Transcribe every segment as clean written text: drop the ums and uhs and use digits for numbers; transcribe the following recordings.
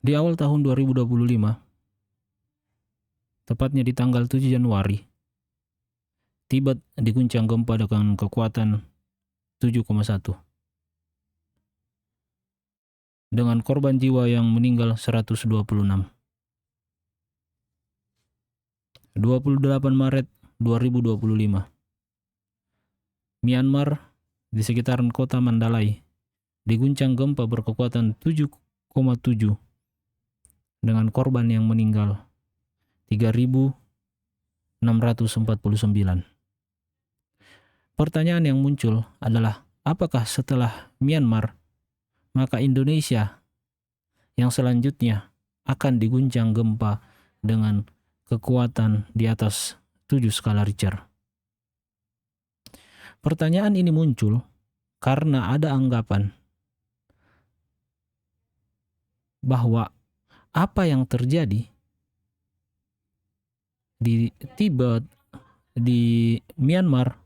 Di awal tahun 2025, tepatnya di tanggal 7 Januari, Tibet diguncang gempa dengan kekuatan 7,1 dengan korban jiwa yang meninggal 126. 28 Maret 2025, Myanmar di sekitaran kota Mandalay diguncang gempa berkekuatan 7,7 dengan korban yang meninggal 3.649. Pertanyaan yang muncul adalah, apakah setelah Myanmar, maka Indonesia yang selanjutnya akan diguncang gempa dengan kekuatan di atas 7 skala Richter? Pertanyaan ini muncul karena ada anggapan bahwa apa yang terjadi di Tibet, di Myanmar,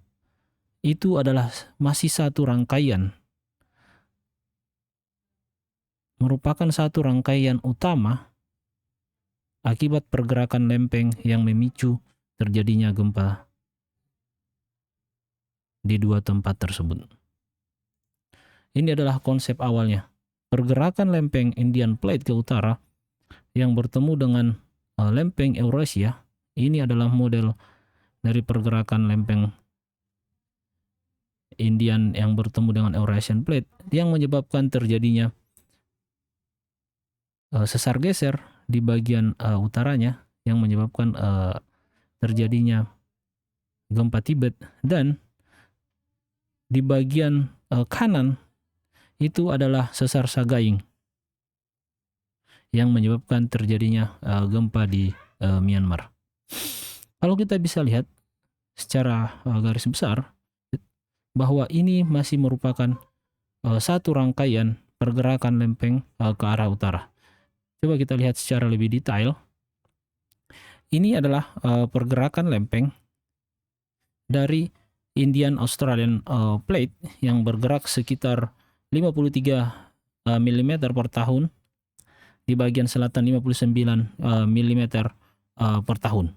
itu adalah masih satu rangkaian, merupakan satu rangkaian utama akibat pergerakan lempeng yang memicu terjadinya gempa di dua tempat tersebut. Ini adalah konsep awalnya. Pergerakan lempeng Indian Plate ke utara yang bertemu dengan lempeng Eurasia, ini adalah model dari pergerakan lempeng Indian yang bertemu dengan Eurasian Plate yang menyebabkan terjadinya sesar geser di bagian utaranya yang menyebabkan terjadinya gempa Tibet, dan di bagian kanan itu adalah sesar Sagaing yang menyebabkan terjadinya gempa di Myanmar. Kalau kita bisa lihat secara garis besar bahwa ini masih merupakan satu rangkaian pergerakan lempeng ke arah utara. Coba kita lihat secara lebih detail. Ini adalah pergerakan lempeng dari Indian Australian Plate yang bergerak sekitar 53 mm per tahun, di bagian selatan 59 mm per tahun.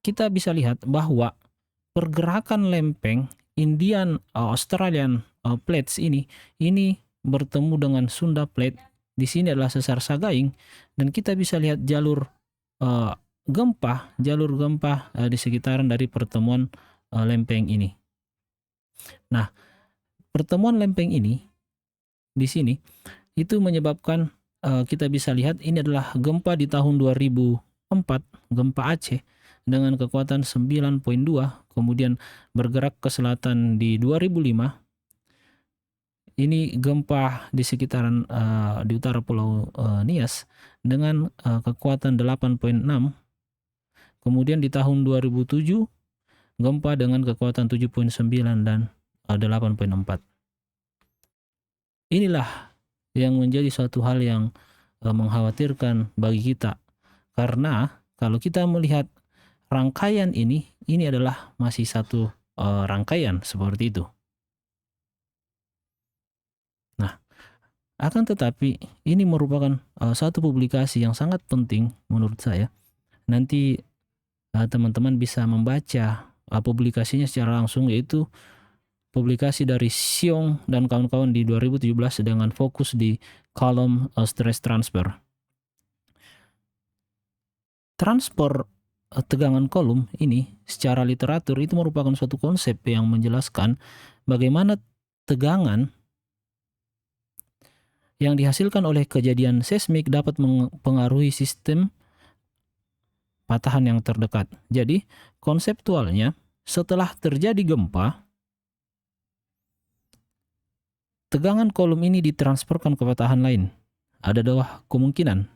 Kita bisa lihat bahwa pergerakan lempeng Indian Australian Plates ini bertemu dengan Sunda Plate. Di sini adalah sesar Sagaing, dan kita bisa lihat jalur gempa di sekitaran dari pertemuan lempeng ini. Nah, pertemuan lempeng ini di sini itu menyebabkan kita bisa lihat ini adalah gempa di tahun 2004, gempa Aceh dengan kekuatan 9,2, kemudian bergerak ke selatan di 2005. Ini gempa di sekitaran di utara Pulau Nias dengan kekuatan 8,6. Kemudian di tahun 2007 gempa dengan kekuatan 7,9 dan 8,4. Inilah yang menjadi suatu hal yang mengkhawatirkan bagi kita, karena kalau kita melihat rangkaian ini adalah masih satu rangkaian seperti itu. Nah, akan tetapi ini merupakan satu publikasi yang sangat penting menurut saya. Nanti teman-teman bisa membaca publikasinya secara langsung, yaitu publikasi dari Xiong dan kawan-kawan di 2017 dengan fokus di kolom stress transfer. Transfer tegangan kolom ini secara literatur itu merupakan suatu konsep yang menjelaskan bagaimana tegangan yang dihasilkan oleh kejadian seismik dapat mempengaruhi sistem patahan yang terdekat. Jadi, konseptualnya setelah terjadi gempa, tegangan kolom ini ditransferkan ke patahan lain. Ada dua kemungkinan.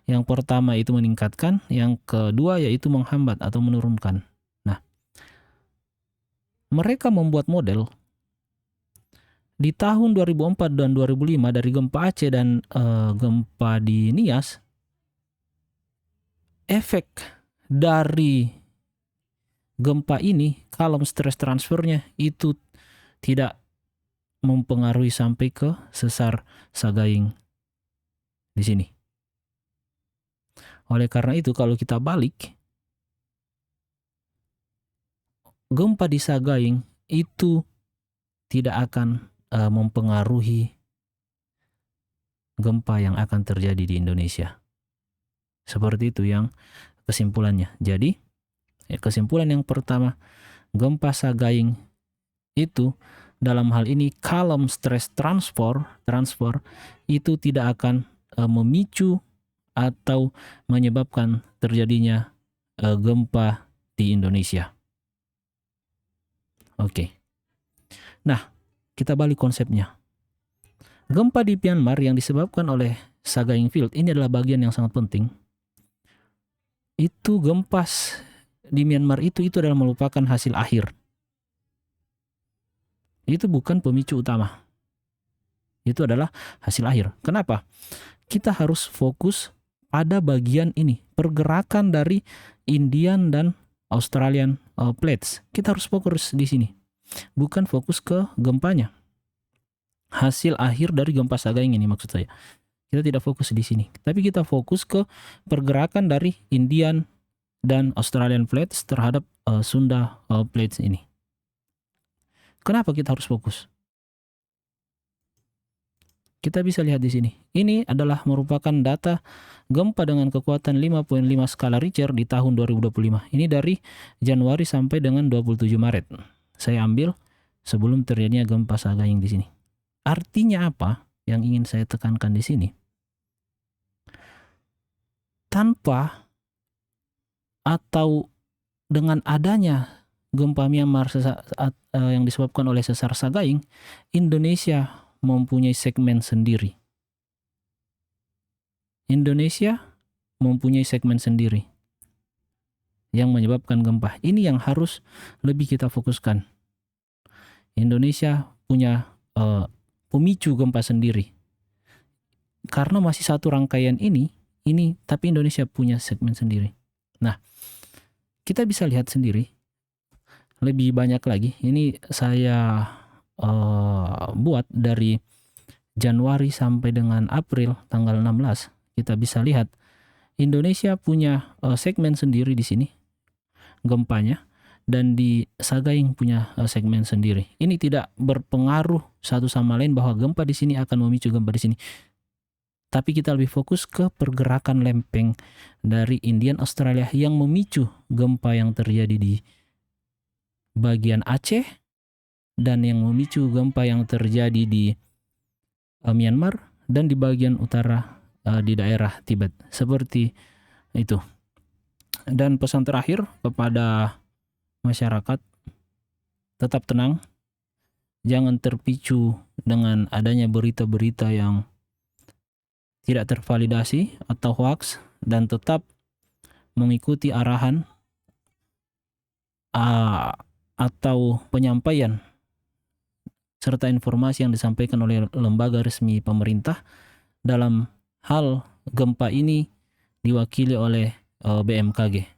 Yang pertama itu meningkatkan, yang kedua yaitu menghambat atau menurunkan. Nah, mereka membuat model di tahun 2004 dan 2005 dari gempa Aceh dan gempa di Nias. Efek dari gempa ini, kolom stress transfernya itu tidak mempengaruhi sampai ke sesar Sagaing di sini. Oleh karena itu kalau kita balik, gempa di Sagaing itu tidak akan mempengaruhi gempa yang akan terjadi di Indonesia. Seperti itu yang kesimpulannya. Jadi kesimpulan yang pertama, gempa Sagaing itu dalam hal ini column stress transfer itu tidak akan memicu atau menyebabkan terjadinya gempa di Indonesia. Oke. Nah, kita balik konsepnya. Gempa di Myanmar yang disebabkan oleh Sagaing Field ini adalah bagian yang sangat penting. Itu gempa di Myanmar itu adalah merupakan hasil akhir. Itu bukan pemicu utama. Itu adalah hasil akhir. Kenapa? Kita harus fokus pada bagian ini, pergerakan dari Indian dan Australian plates. Kita harus fokus di sini. Bukan fokus ke gempanya. Hasil akhir dari gempa Sagaing ini maksud saya. Kita tidak fokus di sini, tapi kita fokus ke pergerakan dari Indian dan Australian plates terhadap Sunda plates ini. Kenapa kita harus fokus? Kita bisa lihat di sini. Ini adalah merupakan data gempa dengan kekuatan 5.5 skala Richter di tahun 2025. Ini dari Januari sampai dengan 27 Maret. Saya ambil sebelum terjadinya gempa Sagaing di sini. Artinya apa yang ingin saya tekankan di sini? Tanpa atau dengan adanya gempa Myanmar yang disebabkan oleh sesar Sagaing, Indonesia mempunyai segmen sendiri. Indonesia mempunyai segmen sendiri yang menyebabkan gempa. Ini yang harus lebih kita fokuskan. Indonesia punya pemicu gempa sendiri. Karena masih satu rangkaian ini tapi Indonesia punya segmen sendiri. Nah, kita bisa lihat sendiri lebih banyak lagi. Ini saya buat dari Januari sampai dengan April tanggal 16. Kita bisa lihat Indonesia punya segmen sendiri di sini gempanya, dan di Sagaing punya segmen sendiri. Ini tidak berpengaruh satu sama lain bahwa gempa di sini akan memicu gempa di sini. Tapi kita lebih fokus ke pergerakan lempeng dari Indian Australia yang memicu gempa yang terjadi di bagian Aceh dan yang memicu gempa yang terjadi di Myanmar dan di bagian utara di daerah Tibet. Seperti itu. Dan pesan terakhir kepada masyarakat, tetap tenang. Jangan terpicu dengan adanya berita-berita yang tidak tervalidasi atau hoax, dan tetap mengikuti arahan atau penyampaian serta informasi yang disampaikan oleh lembaga resmi pemerintah. Dalam hal gempa ini diwakili oleh BMKG.